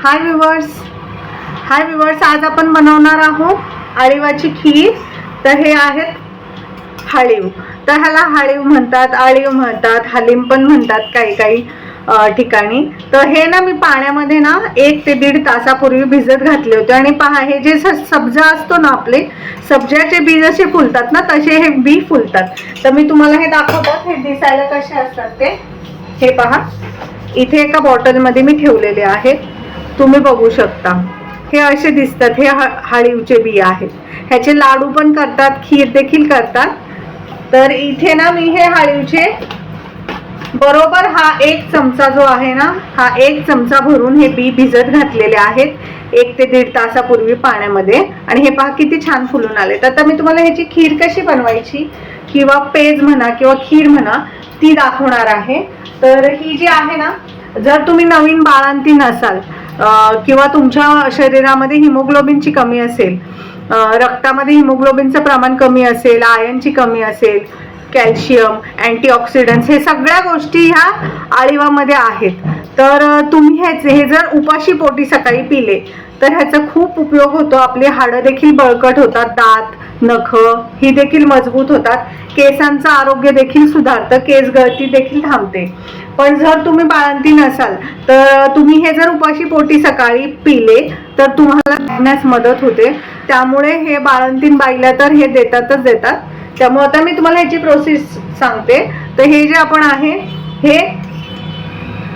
हाय viewers, आज आपण बनवणार आहोत आळीवाची खीर. तर हे आहेत हाळीव. तर ह्याला हाळीव म्हणतात, आळीव म्हणतात, हलीम पण म्हणतात काही काही ठिकाणी. तर हे ना मी पाण्यामध्ये ना 1 ते 1.5 तासापूर्वी भिजत घातले होते. आणि पहा, हे जे सब्जा असतो ना, आपले सब्जाचे बी जसे फुलतात ना तसे हे बी फुलतात. तर मी तुम्हाला हे दाखवतात, हे दिसायला कसे असतात ते. हे पहा, इथे एका बॉटलमध्ये मी ठेवलेले आहेत, तुम्ही बघू शकता. हे असे दिसतात. हे हाळीवचे बी आहेत. ह्याचे लाडू पण करतात, खीर देखील करतात. तर इथे ना मी हे हाळीवचे बरोबर हा 1 चमचा जो आहे ना, हा 1 चमचा भरून हे बी भिजत घातलेले आहेत 1 ते 1.5 तासापूर्वी पाण्यामध्ये. आणि हे पहा किती छान फुलून आले. तर आता मी तुम्हाला ह्याची खीर कशी बनवायची किंवा पेज म्हणा किंवा खीर म्हणा ती दाखवणार आहे. तर ही जी आहे ना, जर तुम्ही नवीन बाळंतीण असाल किंवा तुमच्या शरीरामध्ये हिमोग्लोबिनची कमी असेल, रक्तामध्ये हिमोग्लोबिनचं प्रमाण कमी असेल, आयर्नची कमी असेल, कॅल्शियम, अँटीऑक्सिडंट्स, हे सगळ्या गोष्टी ह्या आळीवामध्ये आहेत. तर तुम्ही हे जर उपाशी पोटी सकाळी पिले तर ह्याचा खूप उपयोग होतो. आपली हाडं देखील बळकट होतात, दात, नख ही देखील मजबूत होतात, केसांचं आरोग्य देखील सुधारतं, केस गळती देखील थांबते. पण जर तुम्ही बाळंतीण असाल तर तुम्ही हे जर उपाशी पोटी सकाळी पिले तर तुम्हाला खाण्यास मदत होते. त्यामुळे हे बाळंतीण बाईला तर हे देतात. त्यामुळे आता मी तुम्हाला ह्याची प्रोसेस सांगते. तर हे जे आपण आहे हे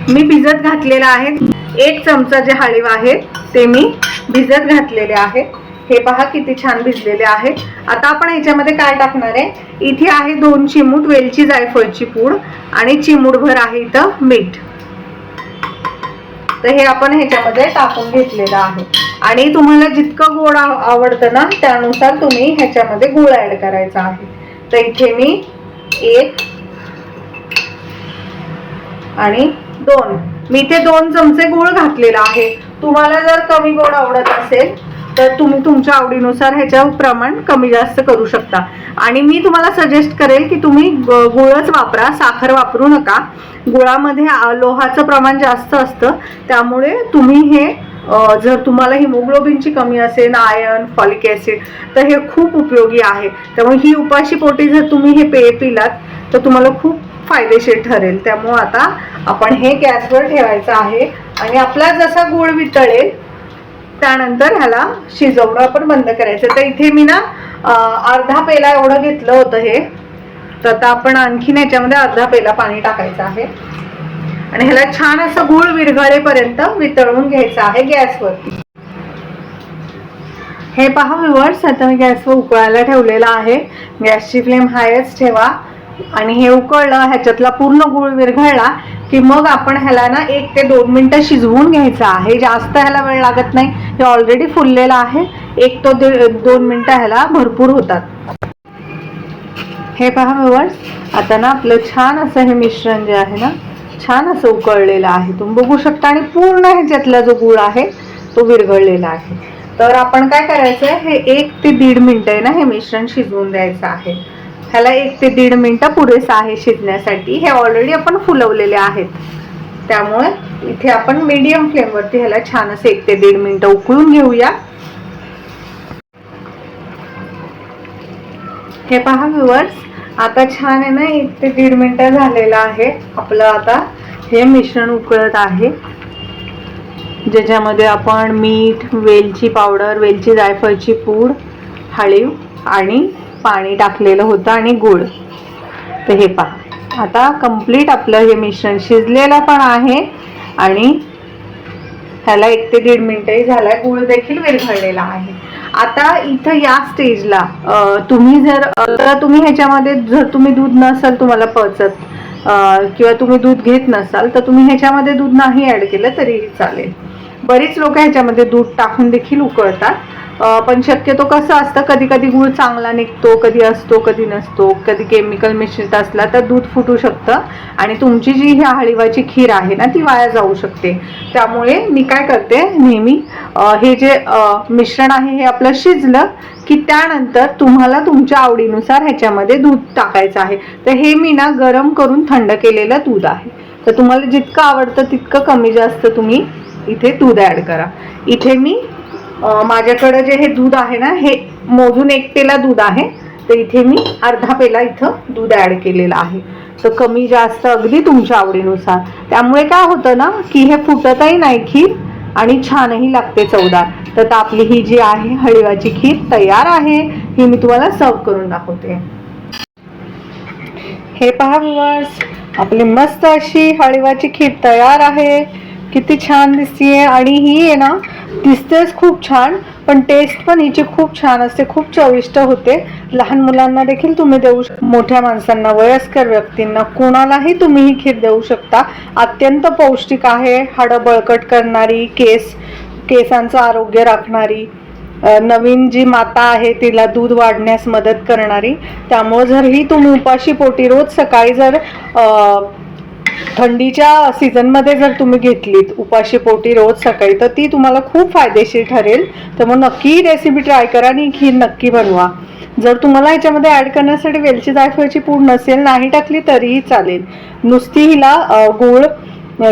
मी भिजत घातलेलं आहे. 1 चमचा जे हाळीव आहे ते मी भिजत घातलेले आहेत. हे पहा किती छान भिजलेले आहेत. आता आपण ह्याच्यामध्ये काय टाकणार आहे, इथे आहे 2 चिमूट वेलची जायफळची पूड आणि चिमूटभर आहे इथं मीठ. तर हे आपण ह्याच्यामध्ये टाकून घेतलेलं आहे. आणि तुम्हाला जितकं गोड आवडतं ना त्यानुसार तुम्ही ह्याच्यामध्ये गूळ ऍड करायचा आहे. तर इथे मी 1 आणि 2 मी इथे 2 चमचे गूळ घातलेला आहे. तुम्हाला जर कमी गोड आवडत असेल तर तुम्ही तुमच्या आवडीनुसार ह्याचं प्रमाण कमी जास्त करू शकता. आणि मी तुम्हाला सजेस्ट करेल की तुम्ही गुळच वापरा, साखर वापरू नका. गुळामध्ये लोहाचं प्रमाण जास्त असतं. त्यामुळे तुम्ही हे जर तुम्हाला हिमोग्लोबिनची कमी असेल, आयर्न, फॉलिक ॲसिड, तर हे खूप उपयोगी आहे. त्यामुळे ही उपाशी पोटी जर तुम्ही हे पेय पिलात तर तुम्हाला खूप फायदेशीर ठरेल. त्यामुळे आता आपण हे गॅसवर ठेवायचं आहे आणि आपला जसा गूळ वितळेल त्यानंतर ह्याला शिजवणं आपण बंद करायचं. तर इथे मी ना अर्धा पेला एवढं घेतलं होतं हे. तर आता आपण आणखीन ह्याच्यामध्ये अर्धा पेला पाणी टाकायचं आहे आणि ह्याला छान असं गूळ विरघळेपर्यंत वितळून घ्यायचं आहे गॅसवरती. हे पहा व्ह्यूअर्स, आता मी गॅसवर उकळायला ठेवलेला आहे. गॅसची फ्लेम हायच ठेवा आणि हे उकळलं, ह्याच्यातला पूर्ण गूळ विरघळला की मग आपण ह्याला ना 1 ते 2 मिनिटं शिजवून घ्यायचं आहे. जास्त ह्याला वेळ लागत नाही, हे ऑलरेडी फुललेलं आहे. 1 ते 2 मिनिटं ह्याला भरपूर होतात. हे पहा व्ह्यूअर्स, आता ना आपलं छान असं हे मिश्रण जे आहे ना छान असं उकळलेलं आहे, तुम्ही बघू शकता. आणि पूर्ण ह्याच्यातला जो गूळ आहे तो विरघळलेला आहे. तर आपण काय करायचं आहे, हे 1 ते 1.5 मिनिटं आहे ना हे मिश्रण शिजवून द्यायचं आहे. ह्याला 1 ते 1.5 मिनिटं पुरेसं आहे शिजण्यासाठी. हे ऑलरेडी आपण फुलवलेले आहेत. त्यामुळे इथे आपण मीडियम फ्लेमवरती ह्याला छान असं 1 ते 1.5 मिनिटं उकळून घेऊया. हे पहा व्ह्यूअर्स, आता छान आहे ना 1 ते 1.5 मिनिटं झालेलं आहे आपलं. आता हे मिश्रण उकळत आहे ज्याच्यामध्ये आपण मीठ, वेलची पावडर, वेलची जायफळची पूड, हाळीव आणि पाणी टाकलेलं होतं आणि गूळ. तर हे पहा, आता कंप्लीट आपलं हे मिश्रण शिजलेलं पण आहे आणि ह्याला 1 ते 1.5 मिनिटही झालाय. गूळ देखील विरघळलेला आहे. आता इथं या स्टेजला तुम्ही तुम्ही ह्याच्यामध्ये जर तुम्ही दूध नसाल तुम्हाला पचत किंवा तुम्ही दूध घेत नसाल तर तुम्ही ह्याच्यामध्ये दूध नाही ऍड केलं तरीही चालेल. बरीच लोक ह्याच्यामध्ये दूध टाकून देखील उकळतात. पण शक्यतो कसं असतं, कधी कधी गूळ चांगला निघतो, कधी असतो कधी नसतो, कधी केमिकल मिश्रित असला तर दूध फुटू शकतं आणि तुमची जी ही हाळीवाची खीर आहे ना ती वाया जाऊ शकते. त्यामुळे मी काय करते, नेहमी हे जे मिश्रण आहे हे आपलं शिजलं की त्यानंतर तुम्हाला तुमच्या आवडीनुसार ह्याच्यामध्ये दूध टाकायचं आहे. तर हे मी ना गरम करून थंड केलेलं दूध आहे. तर तुम्हाला जितकं आवडतं तितकं कमी जास्त तुम्ही इथे दूध ॲड करा. इथे मी माझ्याकडं जे हे दूध आहे ना, हे मोजून 1 पेला दूध आहे, तर इथे मी अर्धा पेला इथं दूध ॲड केलेलं आहे. तर कमी जास्त अगदी तुमच्या आवडीनुसार. त्यामुळे काय होतं ना की हे फुटतही नाही खीर आणि छानही लागते, चवदार. तर आपली ही जी आहे हळीवाची खीर तयार आहे. ही मी तुम्हाला सर्व करून दाखवते. हे पहा व्ह्यूअर्स, आपली मस्त अशी हळीवाची खीर तयार आहे. किती छान दिसतीये. आणि ही आहे ना, दिसतेच खूप छान, पण टेस्ट पण हिची खूप छान असते, खूप चविष्ट होते. लहान मुलांना देखील तुम्ही देऊ शकता, मोठ्या माणसांना, वयस्कर व्यक्तींना, कोणालाही तुम्ही ही खीर देऊ शकता. अत्यंत पौष्टिक आहे, हाडं बळकट करणारी, केसांचं आरोग्य राखणारी, नवीन जी माता आहे तिला दूध वाढण्यास मदत करणारी. त्यामुळे जर ही तुम्ही उपाशी पोटी रोज सकाळी जर थंडीच्या सीझनमध्ये जर तुम्ही घेतलीत उपाशी पोटी रोज सकाळी, तर ती तुम्हाला खूप फायदेशीर ठरेल. तर मग नक्की रेसिपी ट्राय करा आणि खीर नक्की बनवा. जर तुम्हाला ह्याच्यामध्ये ॲड करण्यासाठी वेलची जायफळची पूड नसेल, नाही टाकली तरीही चालेल. नुसती हिला गूळ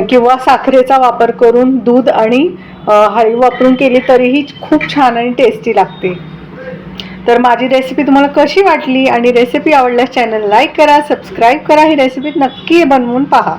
किंवा साखरेचा वापर करून दूध आणि हळी वापरून केली तरीही खूप छान आणि टेस्टी लागते. तर माझी रेसिपी तुम्हाला कशी वाटली आणि रेसिपी आवडल्यास चॅनल लाईक करा, सबस्क्राईब करा. ही रेसिपी नक्की बनवून पहा.